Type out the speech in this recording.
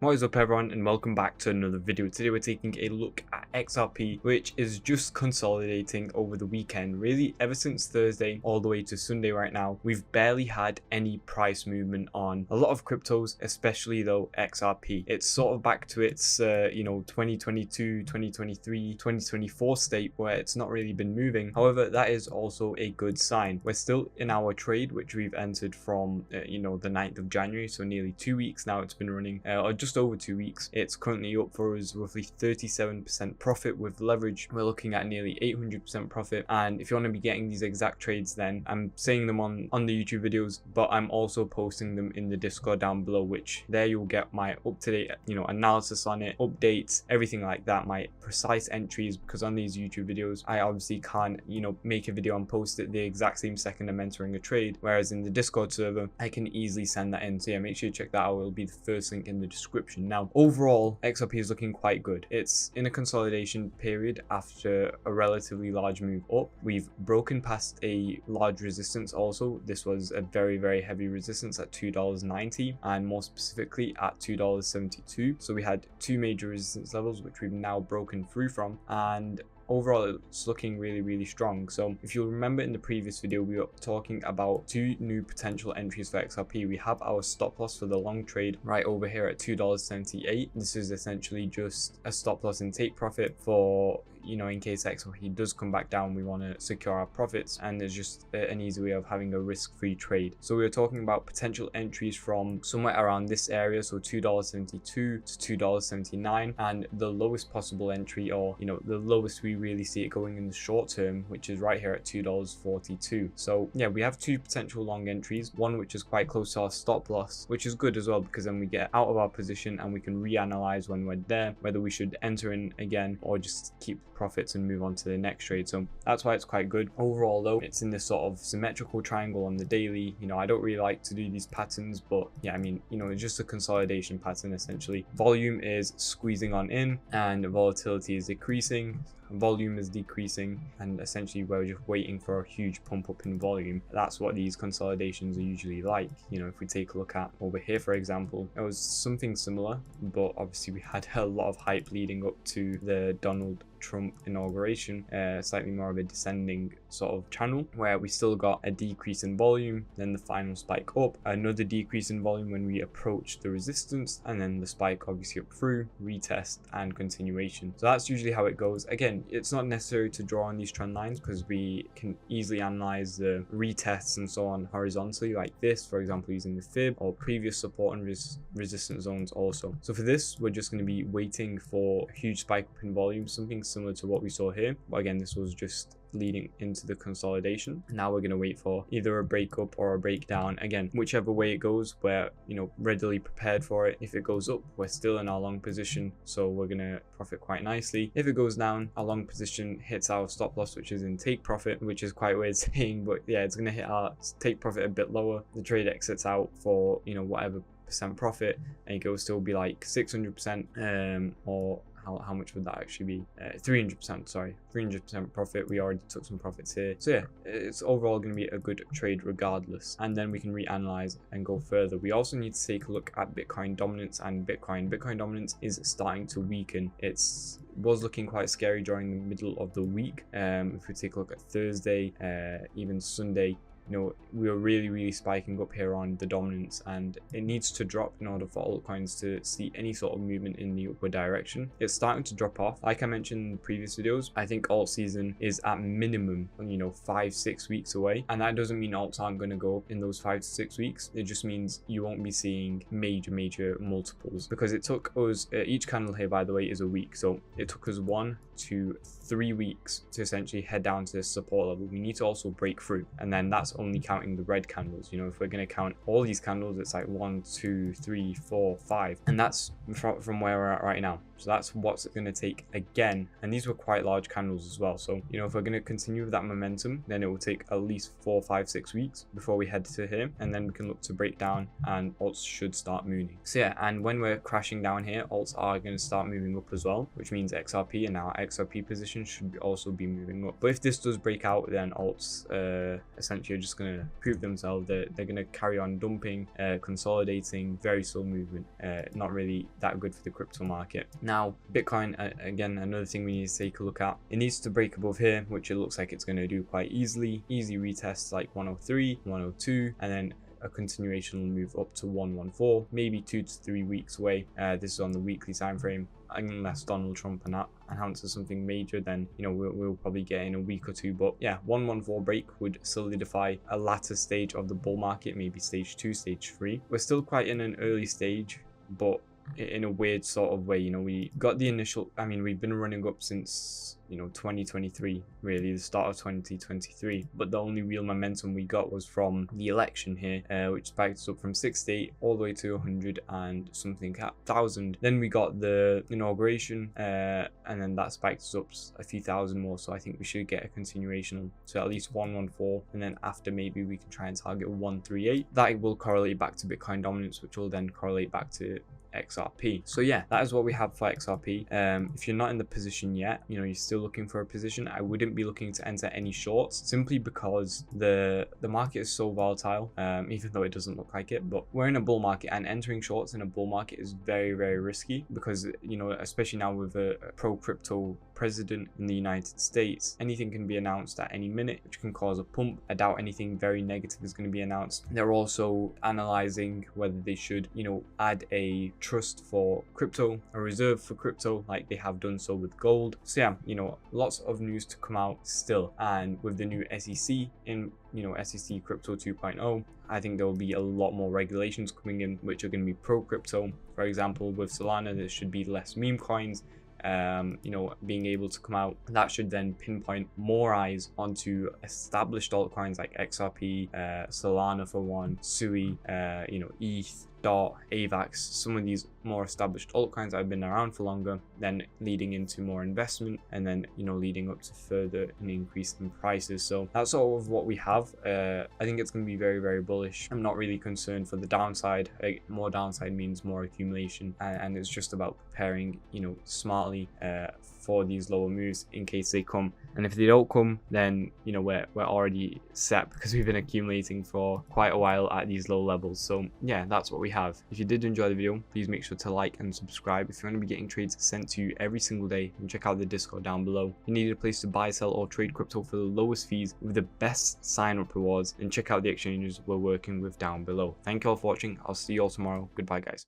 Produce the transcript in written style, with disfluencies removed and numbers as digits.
What is up everyone, and welcome back to another video. Today we're taking a look at XRP, which is just consolidating over the weekend. Really, ever since Thursday all the way to Sunday right now, we've barely had any price movement on a lot of cryptos, especially though XRP. It's sort of back to its 2022, 2023, 2024 state where it's not really been moving. However, that is also a good sign. We're still in our trade, which we've entered from the 9th of January, so nearly 2 weeks now it's been running, or just over 2 weeks. It's currently up for us roughly 37% profit with leverage. We're looking at nearly 800% profit. And if you want to be getting these exact trades, then I'm saying them on the YouTube videos, but I'm also posting them in the Discord down below, which there you'll get my up-to-date analysis on it, updates, everything like that, my precise entries, because on these YouTube videos I obviously can't make a video and post it the exact same second I'm entering a trade, whereas in the Discord server I can easily send that in. So yeah, make sure you check that out. It'll be the first link in the description. Now, overall, XRP is looking quite good. It's in a consolidation period after a relatively large move up. We've broken past a large resistance also. This was a very, very heavy resistance at $2.90 and more specifically at $2.72. So we had two major resistance levels, which we've now broken through from, and overall it's looking really strong. So if you'll remember in the previous video, we were talking about two new potential entries for XRP. We have our stop loss for the long trade right over here at $2.78. This is essentially just a stop loss and take profit for in case XRP does come back down, we want to secure our profits, and there's just an easy way of having a risk-free trade. So we were talking about potential entries from somewhere around this area, so $2.72 to $2.79, and the lowest possible entry, or the lowest we really see it going in the short term, which is right here at $2.42. So yeah, we have two potential long entries, one which is quite close to our stop loss, which is good as well, because then we get out of our position and we can reanalyze when we're there whether we should enter in again or just keep profits and move on to the next trade. So that's why it's quite good. Overall though, it's in this sort of symmetrical triangle on the daily. I don't really like to do these patterns, but yeah, I mean, it's just a consolidation pattern essentially. Volume is squeezing on in and volatility is decreasing. Volume is decreasing, and essentially we're just waiting for a huge pump up in volume. That's what these consolidations are usually like. If we take a look at over here, for example, it was something similar, but obviously we had a lot of hype leading up to the Donald Trump inauguration, slightly more of a descending sort of channel where we still got a decrease in volume, then the final spike up, another decrease in volume when we approach the resistance, and then the spike obviously up through, retest, and continuation. So that's usually how it goes. Again, it's not necessary to draw on these trend lines because we can easily analyze the retests and so on horizontally, like this, for example, using the fib or previous support and resistance zones also. So for this, we're just going to be waiting for a huge spike up in volume, something similar to what we saw here, but again, this was just leading into the consolidation. Now we're going to wait for either a breakup or a breakdown. Again, whichever way it goes, we're readily prepared for it. If it goes up, we're still in our long position, so we're going to profit quite nicely. If it goes down, our long position hits our stop loss, which is in take profit, which is quite weird saying, but yeah, it's going to hit our take profit a bit lower. The trade exits out for whatever percent profit, and it will still be like 600% or how much would that actually be? 300%, sorry, 300% profit. We already took some profits here. So yeah, it's overall going to be a good trade regardless. And then we can reanalyze and go further. We also need to take a look at Bitcoin dominance and Bitcoin. Bitcoin dominance is starting to weaken. Was looking quite scary during the middle of the week. If we take a look at Thursday, even Sunday, we were really spiking up here on the dominance, and it needs to drop in order for altcoins to see any sort of movement in the upward direction. It's starting to drop off. Like I mentioned in previous videos, I think alt season is at minimum 5-6 weeks away, and that doesn't mean alts aren't going to go up in those 5 to 6 weeks. It just means you won't be seeing major multiples, because it took us each candle here, by the way, is a week, so it took us 1 to 3 weeks to essentially head down to this support level. We need to also break through, and then that's only counting the red candles. If we're going to count all these candles, it's like 1, 2, 3, 4, 5, and that's from where we're at right now. So that's what's going to take again, and these were quite large candles as well. So if we're going to continue with that momentum, then it will take at least 4, 5, 6 weeks before we head to here, and then we can look to break down and alts should start moving. So yeah, and when we're crashing down here, alts are going to start moving up as well, which means XRP and our XRP position should also be moving up. But if this does break out, then alts essentially are just going to prove themselves. They're going to carry on dumping, consolidating, very slow movement, not really that good for the crypto market. Now Bitcoin, again, another thing we need to take a look at. It needs to break above here, which it looks like it's going to do quite easily. Easy retest like 103, 102, and then a continuation will move up to 114, maybe 2 to 3 weeks away. This is on the weekly time frame. Unless Donald Trump announces something major, then we'll probably get in a week or two. But yeah, 114 break would solidify a latter stage of the bull market, maybe stage 2, stage 3. We're still quite in an early stage, but in a weird sort of way. We got the initial, we've been running up since 2023, really the start of 2023, but the only real momentum we got was from the election here, which spiked us up from 68 all the way to 100 and something thousand. Then we got the inauguration, and then that spiked us up a few thousand more. So I think we should get a continuation to at least 114, and then after maybe we can try and target 138. That will correlate back to Bitcoin dominance, which will then correlate back to XRP. So yeah, that is what we have for XRP. If you're not in the position yet, you're still looking for a position, I wouldn't be looking to enter any shorts, simply because the market is so volatile, even though it doesn't look like it. But we're in a bull market, and entering shorts in a bull market is very, very risky, because especially now with a pro-crypto president in the United States, anything can be announced at any minute, which can cause a pump. I doubt anything very negative is going to be announced. They're also analyzing whether they should add a trust for crypto, a reserve for crypto, like they have done so with gold. So yeah, lots of news to come out still. And with the new SEC in SEC Crypto 2.0, I think there will be a lot more regulations coming in which are going to be pro crypto. For example, with Solana, there should be less meme coins being able to come out. That should then pinpoint more eyes onto established altcoins like XRP, Solana for one, Sui, ETH, DOT, AVAX, some of these more established altcoins that have been around for longer, then leading into more investment, and then leading up to further an increase in prices. So that's sort of what we have. I think it's going to be very, very bullish. I'm not really concerned for the downside. More downside means more accumulation, and it's just about preparing smartly for these lower moves in case they come. And if they don't come, then we're already set, because we've been accumulating for quite a while at these low levels. So yeah, that's what we have. If you did enjoy the video, please make sure to like and subscribe. If you want to be getting trades sent to you every single day, and check out the Discord down below. If you need a place to buy, sell, or trade crypto for the lowest fees with the best sign-up rewards, then check out the exchanges we're working with down below. Thank you all for watching. I'll see you all tomorrow. Goodbye, guys.